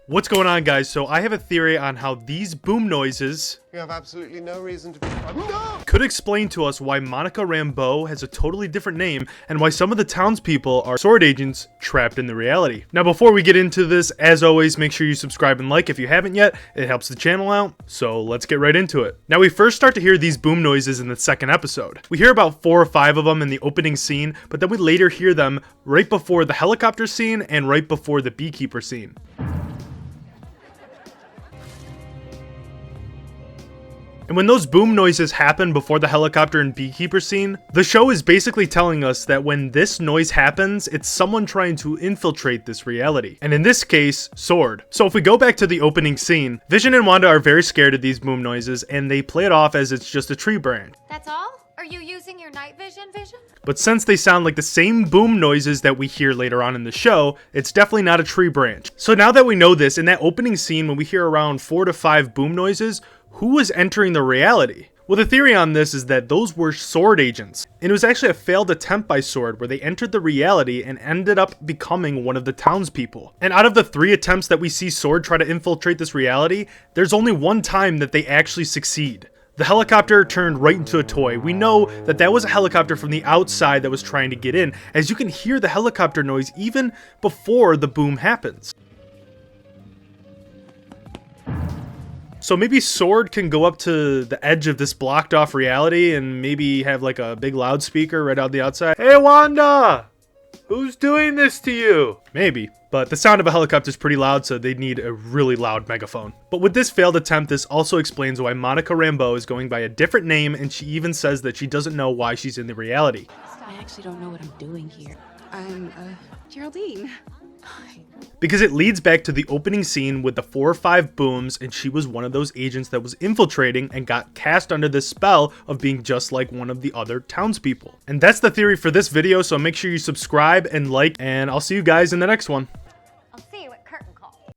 What's going on, guys? So I have a theory on how these boom noises You have absolutely no reason to be. could explain to us why Monica Rambeau has a totally different name and why some of the townspeople are sword agents trapped in the reality. Now, before we get into this, as always, make sure you subscribe and like if you haven't yet. It helps the channel out. So let's get right into it. Now, we first start to hear these boom noises in the second episode. We hear about 4 or 5 of them in the opening scene, but then we later hear them right before the helicopter scene and right before the beekeeper scene. And when those boom noises happen before the helicopter and beekeeper scene, the show is basically telling us that when this noise happens, it's someone trying to infiltrate this reality. And in this case, Sword. So if we go back to the opening scene, Vision and Wanda are very scared of these boom noises and they play it off as it's just a tree branch. That's all? Are you using your night vision? But since they sound like the same boom noises that we hear later on in the show, it's definitely not a tree branch. So now that we know this, in that opening scene when we hear around 4 to 5 boom noises, who was entering the reality? Well, the theory on this is that those were Sword agents. And it was actually a failed attempt by Sword where they entered the reality and ended up becoming one of the townspeople. And out of the 3 attempts that we see Sword try to infiltrate this reality, there's only one time that they actually succeed. The helicopter turned right into a toy. We know that that was a helicopter from the outside that was trying to get in, as you can hear the helicopter noise even before the boom happens. So maybe Sword can go up to the edge of this blocked off reality and maybe have like a big loudspeaker right out the outside. Hey Wanda! Who's doing this to you? Maybe. But the sound of a helicopter is pretty loud, so they'd need a really loud megaphone. But with this failed attempt, this also explains why Monica Rambeau is going by a different name, and she even says that she doesn't know why she's in the reality. I actually don't know what I'm doing here. I'm, Geraldine. Because it leads back to the opening scene with the 4 or 5 booms, and she was one of those agents that was infiltrating and got cast under this spell of being just like one of the other townspeople. And that's the theory for this video, so make sure you subscribe and like, and I'll see you guys in the next one.